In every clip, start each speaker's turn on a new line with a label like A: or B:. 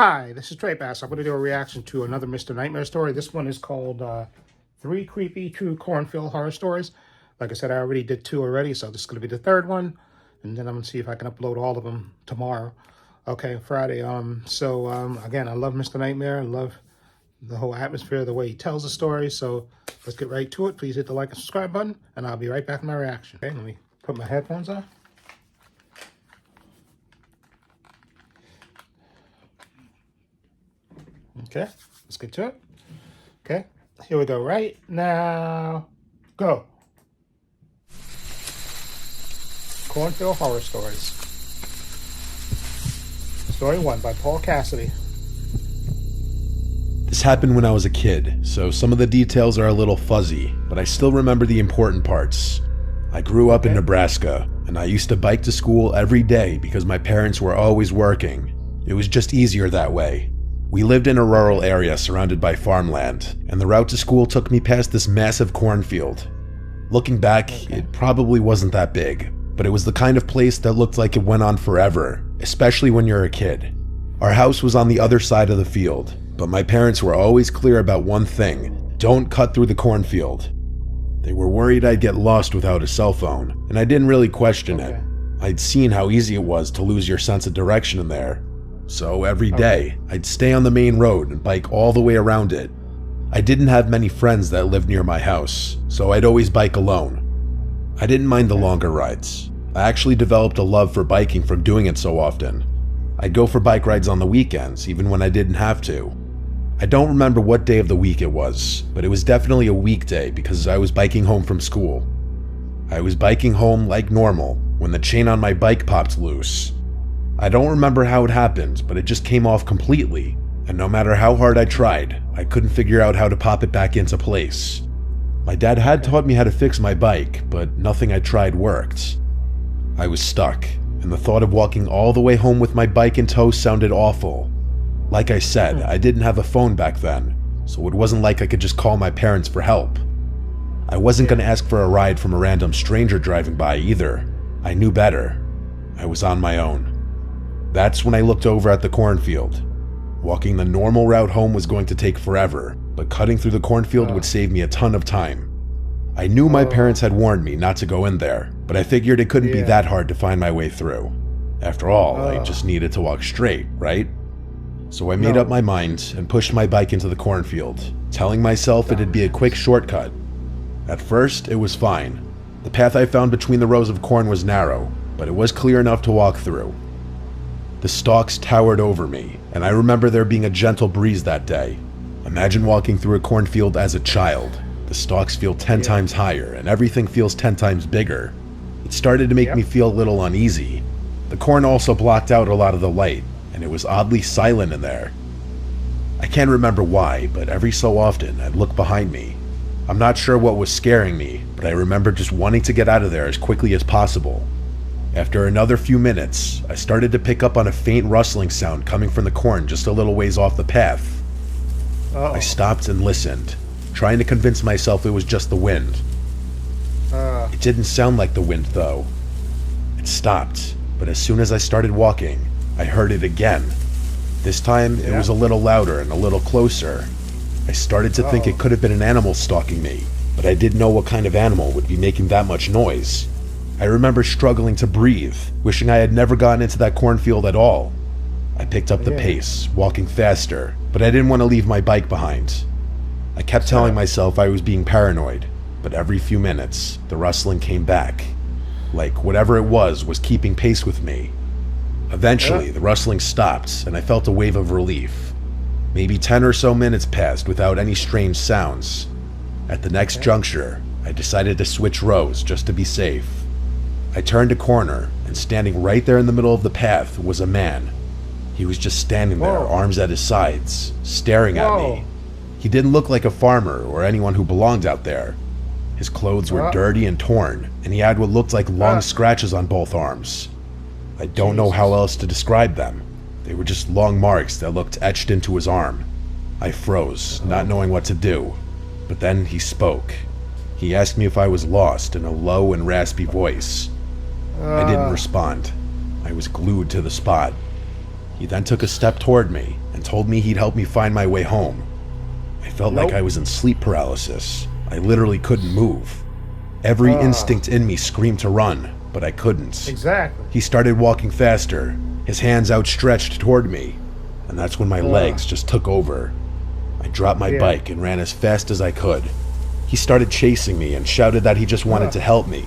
A: Hi, this is Trey Bass. I'm going to do a reaction to another Mr. Nightmare story. This one is called 3 Creepy True Cornfield Horror Stories. Like I said, I already did 2 already, so this is going to be the 3rd one. And then I'm going to see if I can upload all of them tomorrow. Okay, Friday. Again, I love Mr. Nightmare. I love the whole atmosphere, the way he tells the story. So let's get right to it. Please hit the like and subscribe button, and I'll be right back with my reaction. Okay, let me put my headphones on. Okay, let's get to it. Okay, here we go. Right now, go. Cornfield Horror Stories. Story 1 by Paul Cassidy.
B: This happened when I was a kid, so some of the details are a little fuzzy, but I still remember the important parts. I grew up in Nebraska, and I used to bike to school every day because my parents were always working. It was just easier that way. We lived in a rural area surrounded by farmland, and the route to school took me past this massive cornfield. Looking back, it probably wasn't that big, but it was the kind of place that looked like it went on forever, especially when you're a kid. Our house was on the other side of the field, but my parents were always clear about one thing: don't cut through the cornfield. They were worried I'd get lost without a cell phone, and I didn't really question it. I'd seen how easy it was to lose your sense of direction in there. So every day, I'd stay on the main road and bike all the way around it. I didn't have many friends that lived near my house, so I'd always bike alone. I didn't mind the longer rides. I actually developed a love for biking from doing it so often. I'd go for bike rides on the weekends, even when I didn't have to. I don't remember what day of the week it was, but it was definitely a weekday because I was biking home from school. I was biking home like normal when the chain on my bike popped loose. I don't remember how it happened, but it just came off completely, and no matter how hard I tried, I couldn't figure out how to pop it back into place. My dad had taught me how to fix my bike, but nothing I tried worked. I was stuck, and the thought of walking all the way home with my bike in tow sounded awful. Like I said, I didn't have a phone back then, so it wasn't like I could just call my parents for help. I wasn't going to ask for a ride from a random stranger driving by either. I knew better. I was on my own. That's when I looked over at the cornfield. Walking the normal route home was going to take forever, but cutting through the cornfield would save me a ton of time. I knew my parents had warned me not to go in there, but I figured it couldn't be that hard to find my way through. After all, I just needed to walk straight, right? So I made up my mind and pushed my bike into the cornfield, telling myself it'd be a quick shortcut. At first, it was fine. The path I found between the rows of corn was narrow, but it was clear enough to walk through. The stalks towered over me, and I remember there being a gentle breeze that day. Imagine walking through a cornfield as a child. The stalks feel 10 times higher, and everything feels 10 times bigger. It started to make me feel a little uneasy. The corn also blocked out a lot of the light, and it was oddly silent in there. I can't remember why, but every so often I'd look behind me. I'm not sure what was scaring me, but I remember just wanting to get out of there as quickly as possible. After another few minutes, I started to pick up on a faint rustling sound coming from the corn just a little ways off the path. I stopped and listened, trying to convince myself it was just the wind. It didn't sound like the wind, though. It stopped, but as soon as I started walking, I heard it again. This time, it was a little louder and a little closer. I started to think it could have been an animal stalking me, but I didn't know what kind of animal would be making that much noise. I remember struggling to breathe, wishing I had never gotten into that cornfield at all. I picked up the pace, walking faster, but I didn't want to leave my bike behind. I kept telling myself I was being paranoid, but every few minutes, the rustling came back. Like whatever it was keeping pace with me. Eventually, the rustling stopped, and I felt a wave of relief. Maybe 10 or so minutes passed without any strange sounds. At the next juncture, I decided to switch rows just to be safe. I turned a corner, and standing right there in the middle of the path was a man. He was just standing there, arms at his sides, staring at me. He didn't look like a farmer or anyone who belonged out there. His clothes were dirty and torn, and he had what looked like long scratches on both arms. I don't know how else to describe them. They were just long marks that looked etched into his arm. I froze, not knowing what to do. But then he spoke. He asked me if I was lost in a low and raspy voice. I didn't respond. I was glued to the spot. He then took a step toward me and told me he'd help me find my way home. I felt like I was in sleep paralysis. I literally couldn't move. Every instinct in me screamed to run, but I couldn't.
A: Exactly.
B: He started walking faster, his hands outstretched toward me, and that's when my legs just took over. I dropped my bike and ran as fast as I could. He started chasing me and shouted that he just wanted to help me.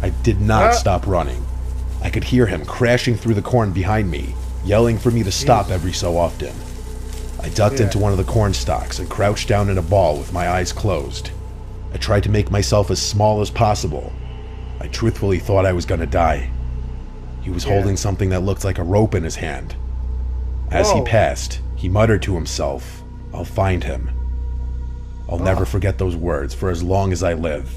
B: I did not stop running. I could hear him crashing through the corn behind me, yelling for me to stop every so often. I ducked into one of the corn stalks and crouched down in a ball with my eyes closed. I tried to make myself as small as possible. I truthfully thought I was going to die. He was holding something that looked like a rope in his hand. As he passed, he muttered to himself, "I'll find him." I'll never forget those words for as long as I live.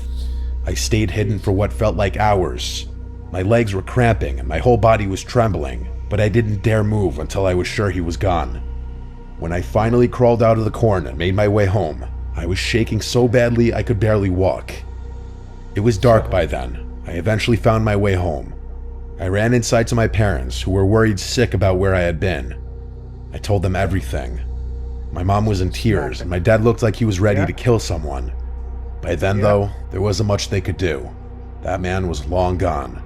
B: I stayed hidden for what felt like hours. My legs were cramping and my whole body was trembling, but I didn't dare move until I was sure he was gone. When I finally crawled out of the corn and made my way home, I was shaking so badly I could barely walk. It was dark by then. I eventually found my way home. I ran inside to my parents, who were worried sick about where I had been. I told them everything. My mom was in tears, and my dad looked like he was ready to kill someone. By then, though, there wasn't much they could do. That man was long gone.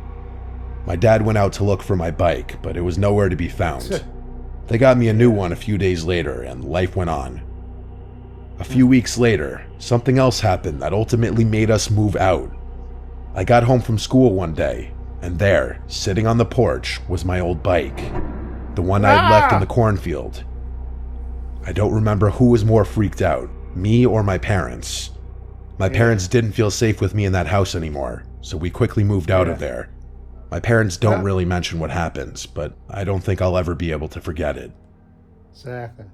B: My dad went out to look for my bike, but it was nowhere to be found. They got me a new one a few days later, and life went on. A few weeks later, something else happened that ultimately made us move out. I got home from school one day, and there, sitting on the porch, was my old bike. The one I had left in the cornfield. I don't remember who was more freaked out, me or my parents. My parents didn't feel safe with me in that house anymore, so we quickly moved out of there. My parents don't really mention what happens, but I don't think I'll ever be able to forget it.
A: Exactly.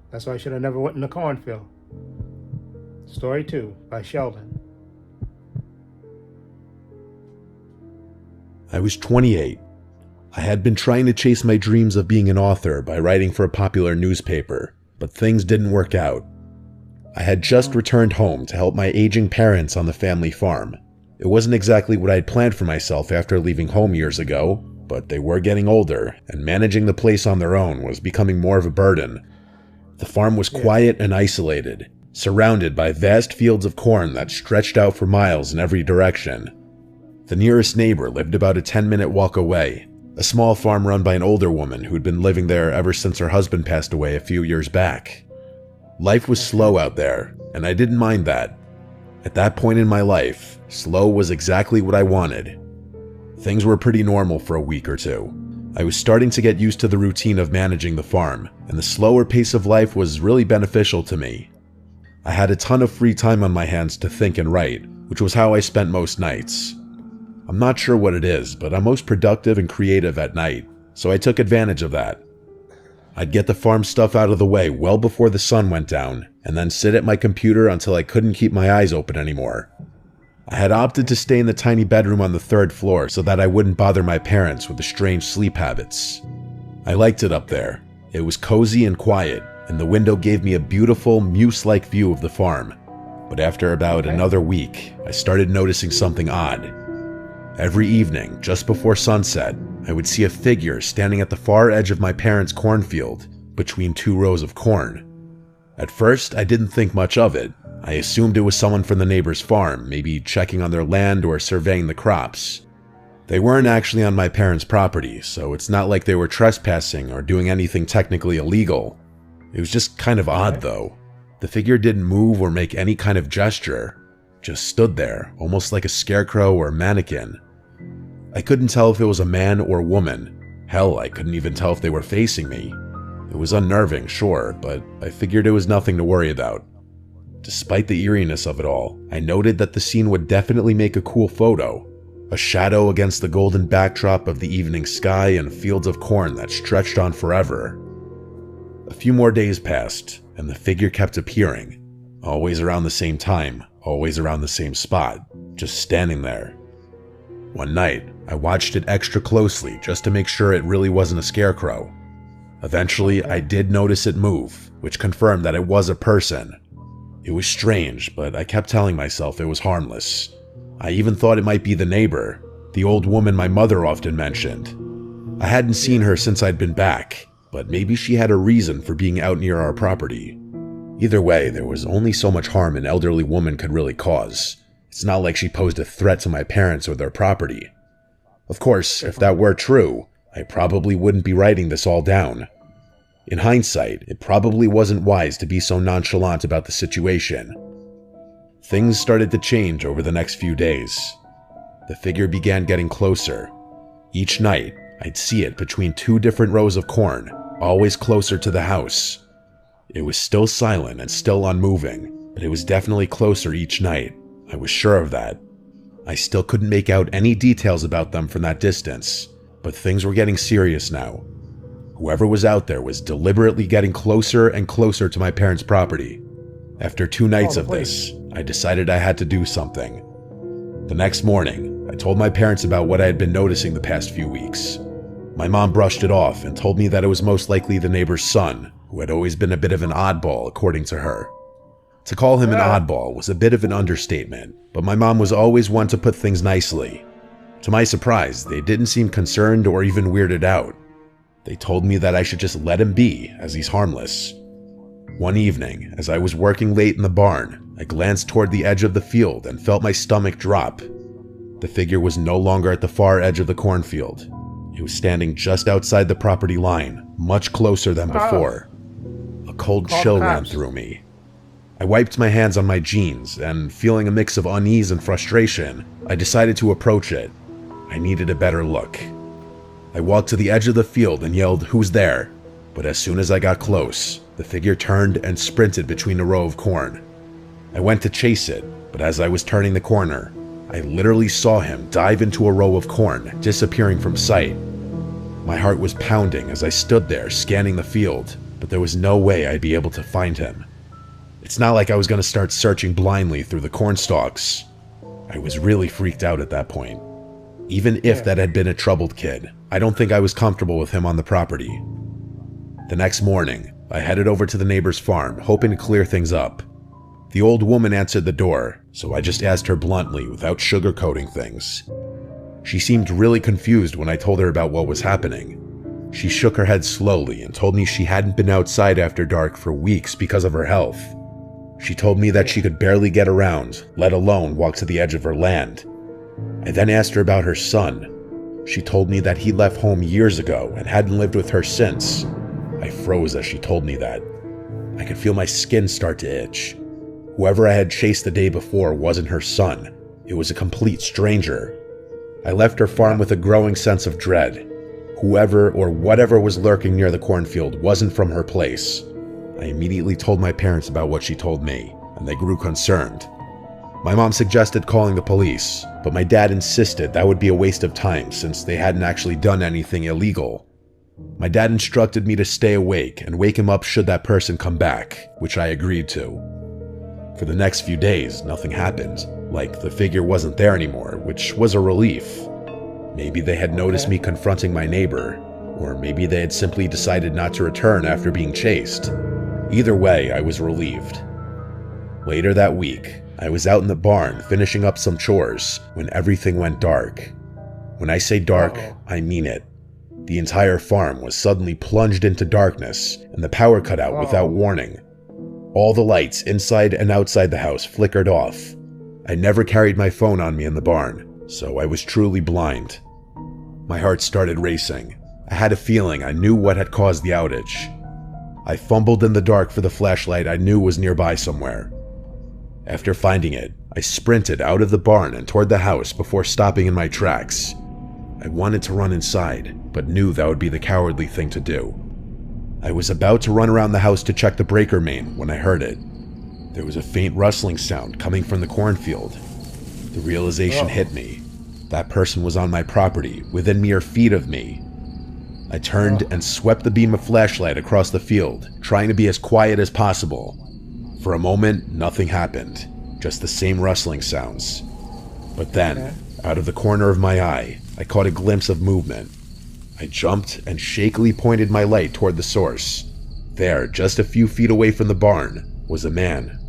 A: That's why I should have never went in the cornfield. Story 2 by Sheldon.
B: I was 28. I had been trying to chase my dreams of being an author by writing for a popular newspaper, but things didn't work out. I had just returned home to help my aging parents on the family farm. It wasn't exactly what I had planned for myself after leaving home years ago, but they were getting older, and managing the place on their own was becoming more of a burden. The farm was quiet and isolated, surrounded by vast fields of corn that stretched out for miles in every direction. The nearest neighbor lived about a 10-minute walk away, a small farm run by an older woman who'd been living there ever since her husband passed away a few years back. Life was slow out there, and I didn't mind that. At that point in my life, slow was exactly what I wanted. Things were pretty normal for a week or two. I was starting to get used to the routine of managing the farm, and the slower pace of life was really beneficial to me. I had a ton of free time on my hands to think and write, which was how I spent most nights. I'm not sure what it is, but I'm most productive and creative at night, so I took advantage of that. I'd get the farm stuff out of the way well before the sun went down, and then sit at my computer until I couldn't keep my eyes open anymore. I had opted to stay in the tiny bedroom on the 3rd floor so that I wouldn't bother my parents with the strange sleep habits. I liked it up there. It was cozy and quiet, and the window gave me a beautiful, muse-like view of the farm. But after about another week, I started noticing something odd. Every evening, just before sunset, I would see a figure standing at the far edge of my parents' cornfield, between 2 rows of corn. At first, I didn't think much of it. I assumed it was someone from the neighbor's farm, maybe checking on their land or surveying the crops. They weren't actually on my parents' property, so it's not like they were trespassing or doing anything technically illegal. It was just kind of odd, though. The figure didn't move or make any kind of gesture, just stood there, almost like a scarecrow or a mannequin. I couldn't tell if it was a man or woman. Hell, I couldn't even tell if they were facing me. It was unnerving, sure, but I figured it was nothing to worry about. Despite the eeriness of it all, I noted that the scene would definitely make a cool photo. A shadow against the golden backdrop of the evening sky and fields of corn that stretched on forever. A few more days passed, and the figure kept appearing. Always around the same time, always around the same spot, just standing there. One night, I watched it extra closely just to make sure it really wasn't a scarecrow. Eventually, I did notice it move, which confirmed that it was a person. It was strange, but I kept telling myself it was harmless. I even thought it might be the neighbor, the old woman my mother often mentioned. I hadn't seen her since I'd been back. but maybe she had a reason for being out near our property. Either way, there was only so much harm an elderly woman could really cause. It's not like she posed a threat to my parents or their property. Of course, if that were true, I probably wouldn't be writing this all down. In hindsight, it probably wasn't wise to be so nonchalant about the situation. Things started to change over the next few days. The figure began getting closer. Each night, I'd see it between 2 different rows of corn, always closer to the house. It was still silent and still unmoving, but it was definitely closer each night. I was sure of that. I still couldn't make out any details about them from that distance, but things were getting serious now. Whoever was out there was deliberately getting closer and closer to my parents' property. After 2 nights of this, I decided I had to do something. The next morning, I told my parents about what I had been noticing the past few weeks. My mom brushed it off and told me that it was most likely the neighbor's son, who had always been a bit of an oddball, according to her. To call him an oddball was a bit of an understatement, but my mom was always one to put things nicely. To my surprise, they didn't seem concerned or even weirded out. They told me that I should just let him be, as he's harmless. One evening, as I was working late in the barn, I glanced toward the edge of the field and felt my stomach drop. The figure was no longer at the far edge of the cornfield. It was standing just outside the property line, much closer than before. A cold chill ran through me. I wiped my hands on my jeans, and feeling a mix of unease and frustration, I decided to approach it. I needed a better look. I walked to the edge of the field and yelled, "Who's there?" But as soon as I got close, the figure turned and sprinted between a row of corn. I went to chase it, but as I was turning the corner, I literally saw him dive into a row of corn, disappearing from sight. My heart was pounding as I stood there scanning the field, but there was no way I'd be able to find him. It's not like I was going to start searching blindly through the corn stalks. I was really freaked out at that point. Even if that had been a troubled kid, I don't think I was comfortable with him on the property. The next morning, I headed over to the neighbor's farm, hoping to clear things up. The old woman answered the door, so I just asked her bluntly without sugarcoating things. She seemed really confused when I told her about what was happening. She shook her head slowly and told me she hadn't been outside after dark for weeks because of her health. She told me that she could barely get around, let alone walk to the edge of her land. I then asked her about her son. She told me that he left home years ago and hadn't lived with her since. I froze as she told me that. I could feel my skin start to itch. Whoever I had chased the day before wasn't her son. It was a complete stranger. I left her farm with a growing sense of dread. Whoever or whatever was lurking near the cornfield wasn't from her place. I immediately told my parents about what she told me, and they grew concerned. My mom suggested calling the police, but my dad insisted that would be a waste of time since they hadn't actually done anything illegal. My dad instructed me to stay awake and wake him up should that person come back, which I agreed to. For the next few days, nothing happened. Like, the figure wasn't there anymore, which was a relief. Maybe they had noticed me confronting my neighbor, or maybe they had simply decided not to return after being chased. Either way, I was relieved. Later that week, I was out in the barn finishing up some chores when everything went dark. When I say dark, I mean it. The entire farm was suddenly plunged into darkness, and the power cut out without warning. All the lights inside and outside the house flickered off. I never carried my phone on me in the barn, so I was truly blind. My heart started racing. I had a feeling I knew what had caused the outage. I fumbled in the dark for the flashlight I knew was nearby somewhere. After finding it, I sprinted out of the barn and toward the house before stopping in my tracks. I wanted to run inside, but knew that would be the cowardly thing to do. I was about to run around the house to check the breaker main when I heard it. There was a faint rustling sound coming from the cornfield. The realization hit me. That person was on my property, within mere feet of me. I turned and swept the beam of flashlight across the field, trying to be as quiet as possible. For a moment, nothing happened, just the same rustling sounds. But then, out of the corner of my eye, I caught a glimpse of movement. I jumped and shakily pointed my light toward the source. There, just a few feet away from the barn, was a man.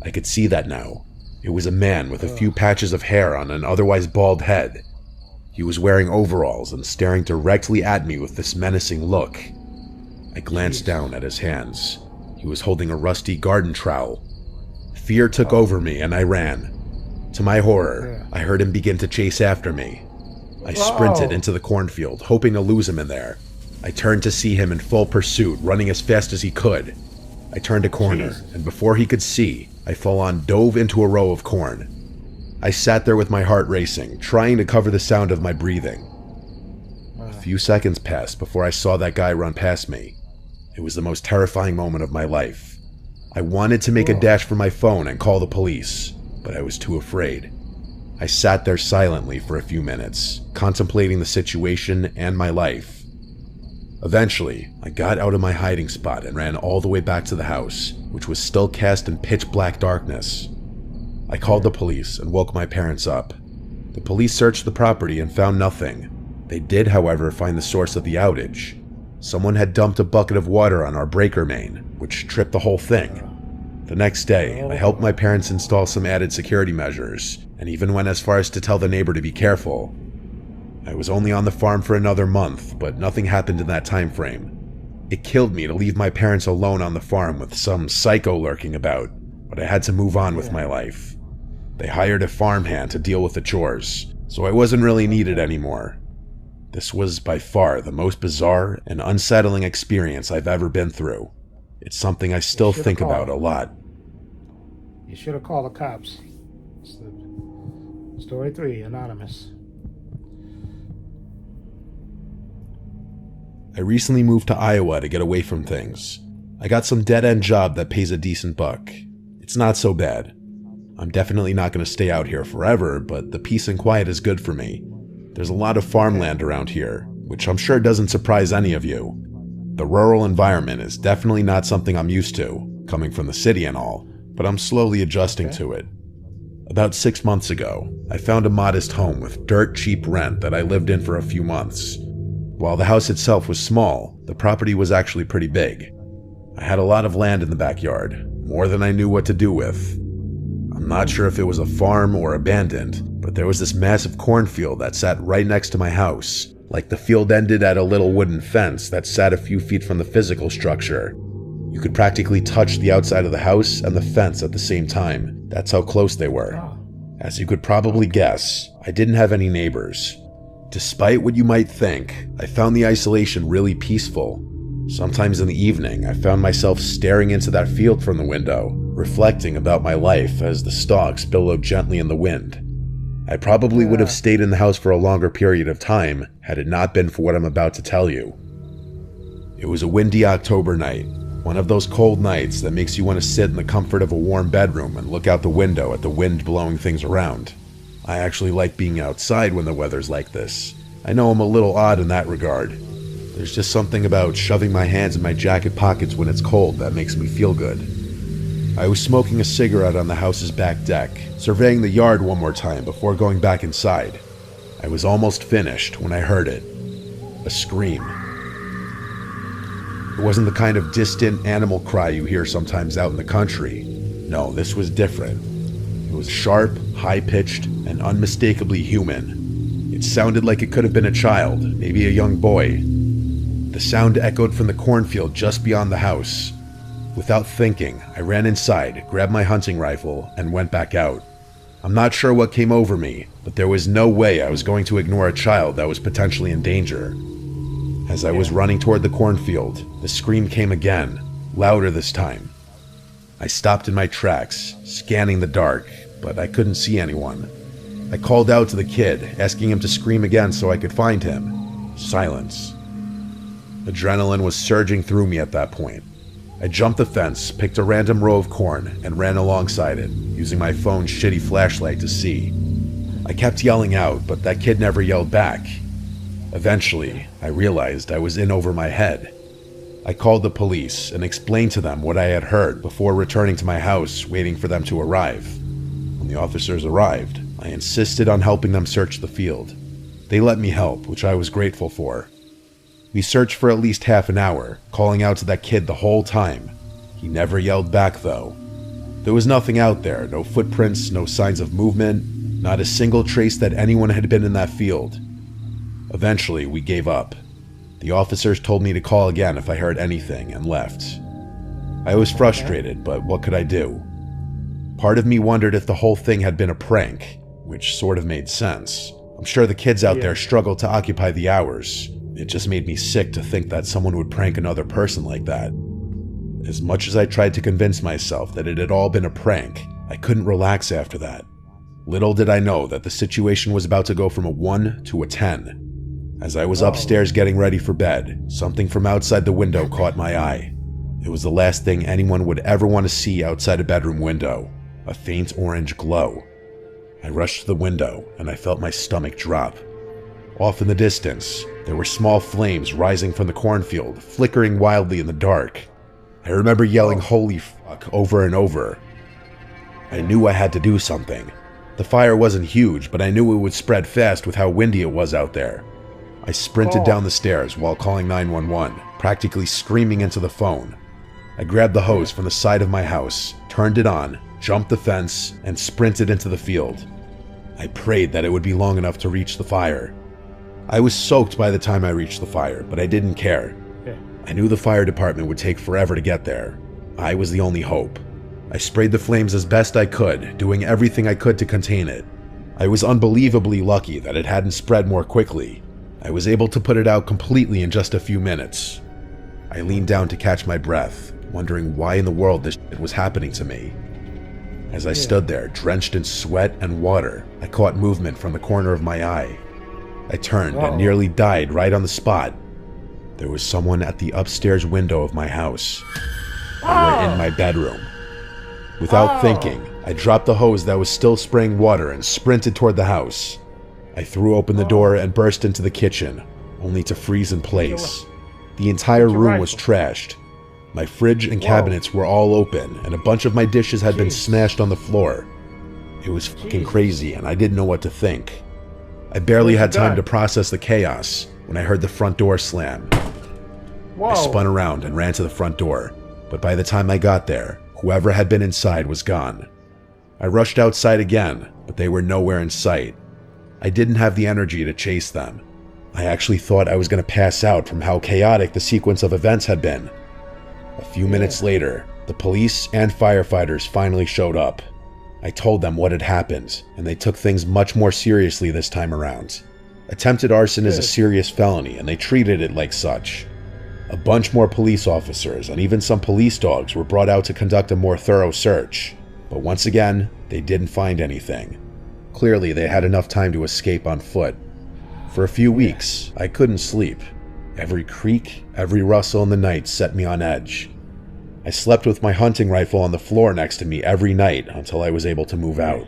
B: I could see that now. It was a man with a few patches of hair on an otherwise bald head. He was wearing overalls and staring directly at me with this menacing look. I glanced down at his hands. He was holding a rusty garden trowel. Fear took over me and I ran. To my horror, I heard him begin to chase after me. I sprinted into the cornfield, hoping to lose him in there. I turned to see him in full pursuit, running as fast as he could. I turned a corner, and before he could see, I full-on dove into a row of corn. I sat there with my heart racing, trying to cover the sound of my breathing. A few seconds passed before I saw that guy run past me. It was the most terrifying moment of my life. I wanted to make a dash for my phone and call the police, but I was too afraid. I sat there silently for a few minutes, contemplating the situation and my life. Eventually, I got out of my hiding spot and ran all the way back to the house, which was still cast in pitch black darkness. I called the police and woke my parents up. The police searched the property and found nothing. They did, however, find the source of the outage. Someone had dumped a bucket of water on our breaker main, which tripped the whole thing. The next day, I helped my parents install some added security measures, and even went as far as to tell the neighbor to be careful. I was only on the farm for another month, but nothing happened in that time frame. It killed me to leave my parents alone on the farm with some psycho lurking about, but I had to move on with my life. They hired a farmhand to deal with the chores, so I wasn't really needed anymore. This was by far the most bizarre and unsettling experience I've ever been through. It's something I still think about a lot.
A: You should have called the cops. Story 3, Anonymous.
B: I recently moved to Iowa to get away from things. I got some dead-end job that pays a decent buck. It's not so bad. I'm definitely not going to stay out here forever, but the peace and quiet is good for me. There's a lot of farmland around here, which I'm sure doesn't surprise any of you. The rural environment is definitely not something I'm used to, coming from the city and all, but I'm slowly adjusting to it. About 6 months ago, I found a modest home with dirt cheap rent that I lived in for a few months. While the house itself was small, the property was actually pretty big. I had a lot of land in the backyard, more than I knew what to do with. I'm not sure if it was a farm or abandoned, but there was this massive cornfield that sat right next to my house. Like the field ended at a little wooden fence that sat a few feet from the physical structure. You could practically touch the outside of the house and the fence at the same time. That's how close they were. As you could probably guess, I didn't have any neighbors. Despite what you might think, I found the isolation really peaceful. Sometimes in the evening, I found myself staring into that field from the window, reflecting about my life as the stalks billowed gently in the wind. I probably would have stayed in the house for a longer period of time had it not been for what I'm about to tell you. It was a windy October night, one of those cold nights that makes you want to sit in the comfort of a warm bedroom and look out the window at the wind blowing things around. I actually like being outside when the weather's like this. I know I'm a little odd in that regard. There's just something about shoving my hands in my jacket pockets when it's cold that makes me feel good. I was smoking a cigarette on the house's back deck, surveying the yard one more time before going back inside. I was almost finished when I heard it. A scream. It wasn't the kind of distant animal cry you hear sometimes out in the country. No, this was different. It was sharp, high-pitched, and unmistakably human. It sounded like it could have been a child, maybe a young boy. The sound echoed from the cornfield just beyond the house. Without thinking, I ran inside, grabbed my hunting rifle, and went back out. I'm not sure what came over me, but there was no way I was going to ignore a child that was potentially in danger. As I was running toward the cornfield, the scream came again, louder this time. I stopped in my tracks, scanning the dark, but I couldn't see anyone. I called out to the kid, asking him to scream again so I could find him. Silence. Adrenaline was surging through me at that point. I jumped the fence, picked a random row of corn, and ran alongside it, using my phone's shitty flashlight to see. I kept yelling out, but that kid never yelled back. Eventually, I realized I was in over my head. I called the police and explained to them what I had heard before returning to my house, waiting for them to arrive. When the officers arrived, I insisted on helping them search the field. They let me help, which I was grateful for. We searched for at least half an hour, calling out to that kid the whole time. He never yelled back, though. There was nothing out there, no footprints, no signs of movement, not a single trace that anyone had been in that field. Eventually, we gave up. The officers told me to call again if I heard anything and left. I was frustrated, but what could I do? Part of me wondered if the whole thing had been a prank, which sort of made sense. I'm sure the kids out there struggle to occupy the hours. It just made me sick to think that someone would prank another person like that. As much as I tried to convince myself that it had all been a prank, I couldn't relax after that. Little did I know that the situation was about to go from a 1 to a 10. As I was upstairs getting ready for bed, something from outside the window caught my eye. It was the last thing anyone would ever want to see outside a bedroom window, a faint orange glow. I rushed to the window and I felt my stomach drop. Off in the distance, there were small flames rising from the cornfield, flickering wildly in the dark. I remember yelling "holy fuck" over and over. I knew I had to do something. The fire wasn't huge, but I knew it would spread fast with how windy it was out there. I sprinted down the stairs while calling 911, practically screaming into the phone. I grabbed the hose from the side of my house, turned it on, jumped the fence, and sprinted into the field. I prayed that it would be long enough to reach the fire. I was soaked by the time I reached the fire, but I didn't care. I knew the fire department would take forever to get there. I was the only hope. I sprayed the flames as best I could, doing everything I could to contain it. I was unbelievably lucky that it hadn't spread more quickly. I was able to put it out completely in just a few minutes. I leaned down to catch my breath, wondering why in the world this shit was happening to me. As I stood there, drenched in sweat and water, I caught movement from the corner of my eye. I turned and nearly died right on the spot. There was someone at the upstairs window of my house. They were in my bedroom. Without thinking, I dropped the hose that was still spraying water and sprinted toward the house. I threw open the door and burst into the kitchen, only to freeze in place. The entire room was trashed. My fridge and cabinets were all open, and a bunch of my dishes had been smashed on the floor. It was fucking crazy, and I didn't know what to think. I barely had time to process the chaos when I heard the front door slam. I spun around and ran to the front door, but by the time I got there, whoever had been inside was gone. I rushed outside again, but they were nowhere in sight. I didn't have the energy to chase them. I actually thought I was going to pass out from how chaotic the sequence of events had been. A few minutes later, the police and firefighters finally showed up. I told them what had happened, and they took things much more seriously this time around. Attempted arson is a serious felony, and they treated it like such. A bunch more police officers and even some police dogs were brought out to conduct a more thorough search, but once again, they didn't find anything. Clearly, they had enough time to escape on foot. For a few weeks, I couldn't sleep. Every creak, every rustle in the night set me on edge. I slept with my hunting rifle on the floor next to me every night until I was able to move out.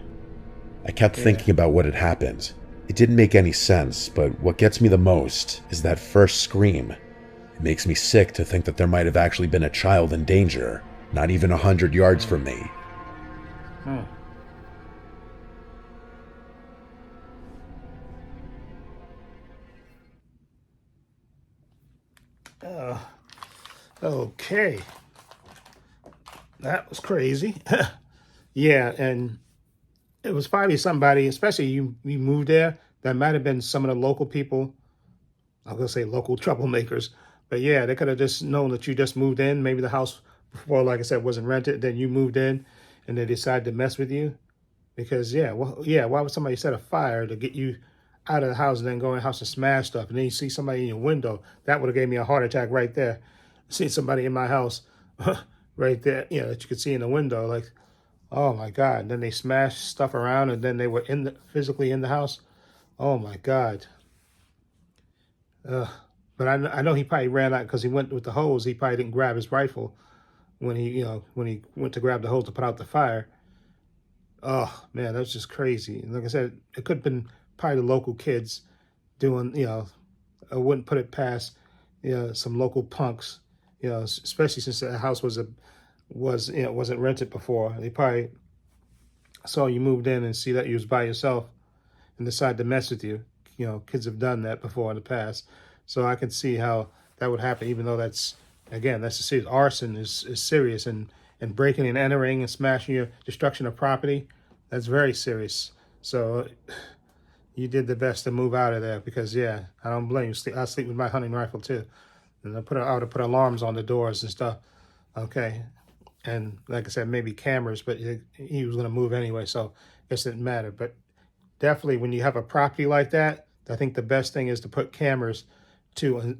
B: I kept thinking about what had happened. It didn't make any sense, but what gets me the most is that first scream. It makes me sick to think that there might have actually been a child in danger, not even 100 yards from me.
A: Okay. That was crazy. Yeah, and it was probably somebody, especially you moved there, that might have been some of the local people. I was going to say local troublemakers. But yeah, they could have just known that you just moved in. Maybe the house before, like I said, wasn't rented. Then you moved in and they decided to mess with you. Because, why would somebody set a fire to get you out of the house and then go in the house and smash stuff? And then you see somebody in your window. That would have gave me a heart attack right there. Seeing somebody in my house right there, that you could see in the window. Like, oh, my God. And then they smashed stuff around and then they were physically in the house. Oh, my God. But I know he probably ran out because he went with the hose. He probably didn't grab his rifle when he went to grab the hose to put out the fire. Oh, man, that was just crazy. And like I said, it could have been probably the local kids doing, I wouldn't put it past, some local punks, especially since the house wasn't rented before. They probably saw you moved in and see that you was by yourself and decided to mess with you. Kids have done that before in the past. So I can see how that would happen, even though that's a serious arson is serious, and breaking and entering and smashing your destruction of property, that's very serious. So you did the best to move out of there because, yeah, I don't blame you. I sleep with my hunting rifle too. And I would have put alarms on the doors and stuff. Okay. And like I said, maybe cameras, but he was going to move anyway, so I guess it didn't matter. But definitely when you have a property like that, I think the best thing is to put cameras in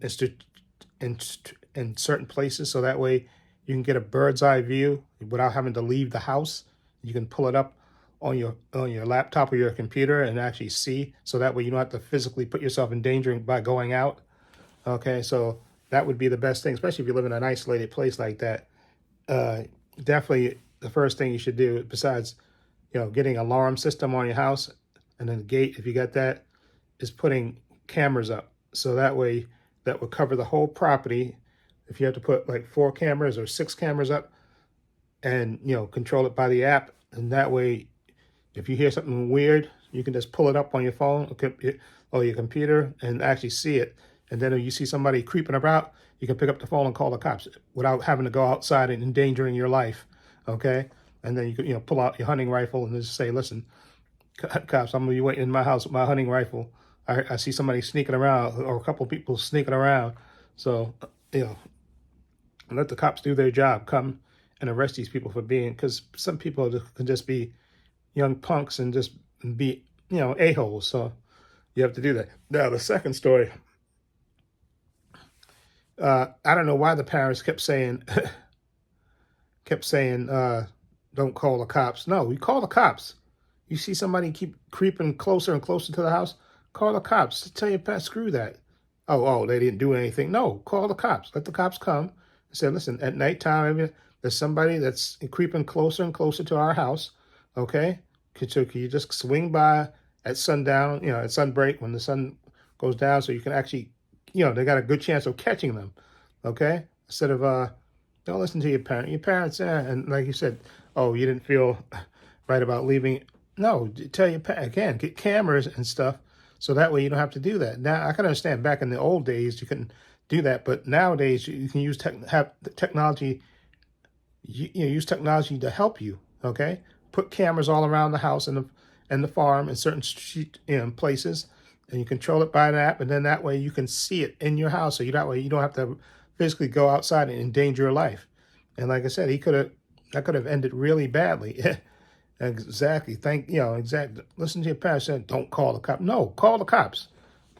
A: certain places, so that way you can get a bird's eye view without having to leave the house. You can pull it up on your laptop or your computer and actually see, so that way you don't have to physically put yourself in danger by going out. Okay, so that would be the best thing, especially if you live in an isolated place like that. Definitely the first thing you should do, besides getting an alarm system on your house and then the gate, if you got that, is putting cameras up, so that way that will cover the whole property. If you have to put like 4 cameras or 6 cameras up, and control it by the app, and that way if you hear something weird, you can just pull it up on your phone or your computer and actually see it. And then if you see somebody creeping about, you can pick up the phone and call the cops without having to go outside and endangering your life. Okay? And then you can pull out your hunting rifle and just say, listen, cops, I'm going to be waiting in my house with my hunting rifle. I see somebody sneaking around, or a couple of people sneaking around. So, let the cops do their job. Come and arrest these people for because some people can just be young punks and just be, a-holes. So you have to do that. Now, the second story, I don't know why the parents kept saying, don't call the cops. No, we call the cops. You see somebody keep creeping closer and closer to the house, call the cops. Tell your parents, screw that. Oh, they didn't do anything. No, call the cops. Let the cops come and say, listen, at nighttime, there's somebody that's creeping closer and closer to our house. Okay? So can you just swing by at sundown, at sunbreak when the sun goes down, so you can actually, they got a good chance of catching them. Okay? Instead of, don't listen to your parents. Your parents, and like you said, oh, you didn't feel right about leaving. No, tell your parents, again, get cameras and stuff, so that way you don't have to do that. Now, I can understand back in the old days you couldn't do that, but nowadays you can use technology. Use technology to help you. Okay, put cameras all around the house and the farm in certain places, and you control it by an app, and then that way you can see it in your house. So that way you don't have to physically go outside and endanger your life. And like I said, that could have ended really badly. Exactly. Exactly. Listen to your parents saying, don't call the cops. No, call the cops.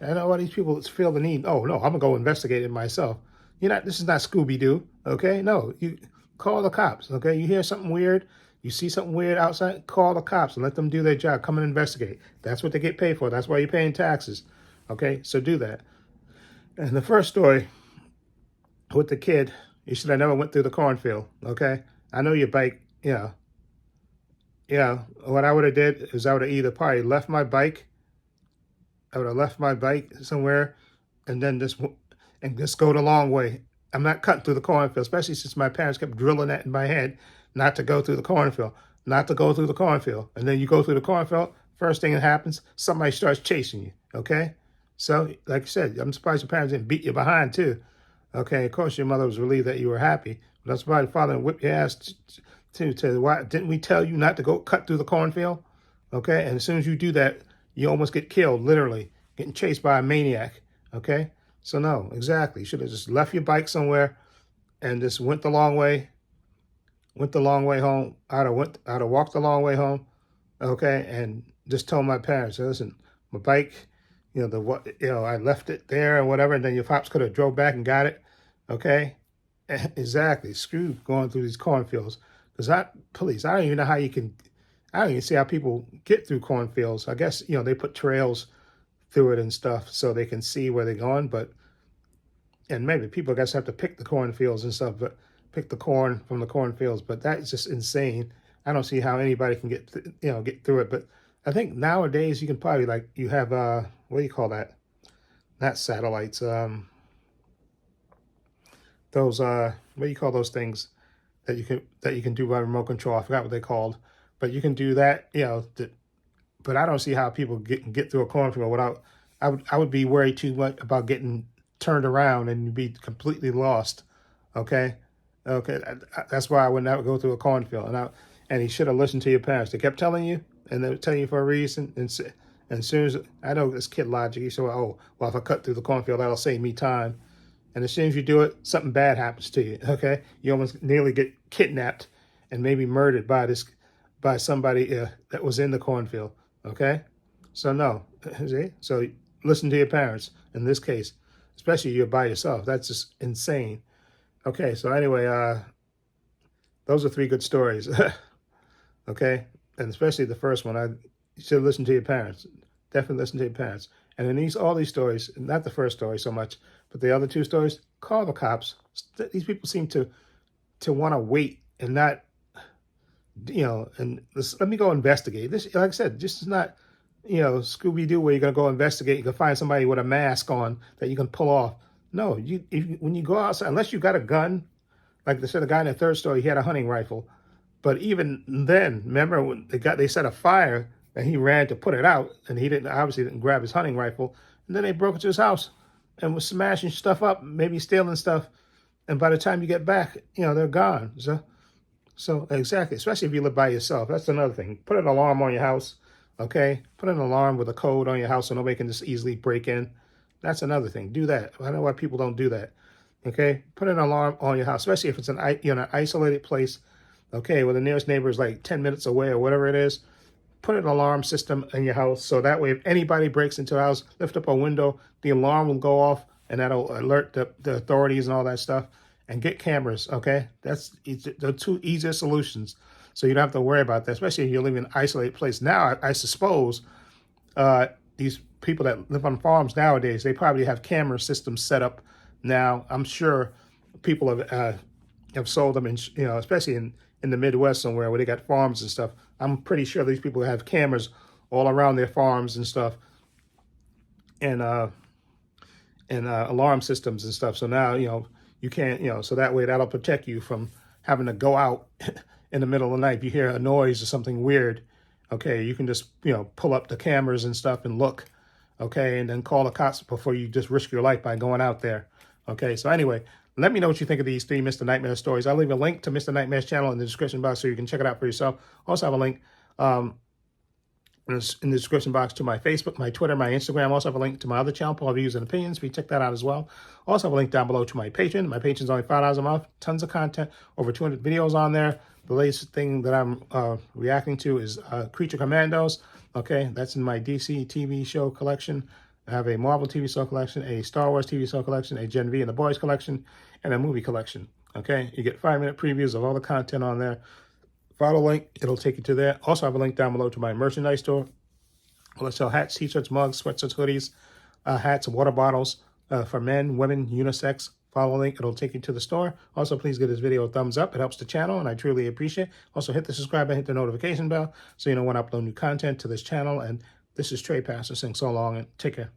A: I know why these people feel the need. Oh, no, I'm going to go investigate it myself. This is not Scooby-Doo, okay? No, you call the cops, okay? You hear something weird, you see something weird outside, call the cops and let them do their job. Come and investigate. That's what they get paid for. That's why you're paying taxes, okay? So do that. And the first story with the kid, you should have never went through the cornfield, okay? I know your bike, what I would have did is I would have either probably left my bike. I would have left my bike somewhere and then just go the long way. I'm not cutting through the cornfield, especially since my parents kept drilling that in my head, not to go through the cornfield, not to go through the cornfield. And then you go through the cornfield, first thing that happens, somebody starts chasing you, okay? So, like I said, I'm surprised your parents didn't beat you behind too. Okay, of course your mother was relieved that you were happy, but I'm surprised your father didn't whip your ass to why didn't we tell you not to go cut through the cornfield? Okay, and as soon as you do that, you almost get killed, literally, getting chased by a maniac, okay? So no, exactly. You should have just left your bike somewhere and just went the long way home. I'd have walked the long way home, okay, and just told my parents, listen, my bike, I left it there or whatever, and then your pops could have drove back and got it, okay? Exactly. Screw going through these cornfields. Because I don't even know how I don't even see how people get through cornfields. I guess, they put trails through it and stuff so they can see where they're going, and maybe people, I guess, have to pick the cornfields and stuff, but pick the corn from the cornfields, but that's just insane. I don't see how anybody can get through it, but I think nowadays you can probably, you have, what do you call that? Not satellites, those, what do you call those things that you can do by remote control? I forgot what they're called, but you can do that, but I don't see how people get through a cornfield without, I would be worried too much about getting turned around and be completely lost. Okay. That's why I would never go through a cornfield. And he should have listened to your parents. They kept telling you, and they were telling you for a reason. And as soon as, I know this kid logic, he said, oh, well, if I cut through the cornfield, that'll save me time. And as soon as you do it, something bad happens to you, okay? You almost nearly get kidnapped and maybe murdered by somebody that was in the cornfield, okay? So no, see? So listen to your parents in this case, especially you're by yourself. That's just insane. Okay, so anyway, those are 3 good stories, okay? And especially the first one, you should listen to your parents. Definitely listen to your parents. And in all these stories, not the first story so much, but the other 2 stories, call the cops. These people seem to want to wait and not, and let me go investigate. This, like I said, this is not, Scooby-Doo where you're going to go investigate. You can find somebody with a mask on that you can pull off. No, when you go outside, unless you got a gun, like they said, the guy in the 3rd story, he had a hunting rifle. But even then, remember when they set a fire and he ran to put it out, and he obviously didn't grab his hunting rifle. And then they broke into his house and was smashing stuff up, maybe stealing stuff. And by the time you get back, they're gone. So exactly, especially if you live by yourself. That's another thing. Put an alarm on your house, okay? Put an alarm with a code on your house so nobody can just easily break in. That's another thing. Do that. I don't know why people don't do that, okay? Put an alarm on your house, especially if it's an isolated place, okay, where the nearest neighbor is like 10 minutes away or whatever it is. Put an alarm system in your house so that way if anybody breaks into the house, lift up a window, the alarm will go off and that'll alert the authorities and all that stuff. And get cameras, okay? That's the 2 easiest solutions. So you don't have to worry about that, especially if you live in an isolated place. Now, I suppose these people that live on farms nowadays, they probably have camera systems set up now. I'm sure people have sold them, especially in the Midwest somewhere where they got farms and stuff. I'm pretty sure these people have cameras all around their farms and stuff, and alarm systems and stuff. So now, you can't, so that way that'll protect you from having to go out in the middle of the night. If you hear a noise or something weird, okay, you can just, pull up the cameras and stuff and look, okay, and then call the cops before you just risk your life by going out there. Okay, so anyway, let me know what you think of these 3 Mr. Nightmare stories. I'll leave a link to Mr. Nightmare's channel in the description box so you can check it out for yourself. Also have a link in the description box to my Facebook, my Twitter, my Instagram. Also have a link to my other channel, Paul Views and Opinions. Please check that out as well. Also have a link down below to my Patreon. My Patreon's only $5 a month. Tons of content, over 200 videos on there. The latest thing that I'm reacting to is Creature Commandos. Okay, that's in my DC TV show collection. I have a Marvel TV show collection, a Star Wars TV show collection, a Gen V and the Boys collection, and a movie collection. Okay, you get 5-minute previews of all the content on there. Follow the link, it'll take you to there. Also have a link down below to my merchandise store. I sell hats, t-shirts, mugs, sweatshirts, hoodies, hats, water bottles for men, women, unisex. Follow the link, it'll take you to the store. Also, please give this video a thumbs up. It helps the channel, and I truly appreciate it. Also, hit the subscribe and hit the notification bell so you know when I upload new content to this channel. And this is Trey Pastor saying so long and take care.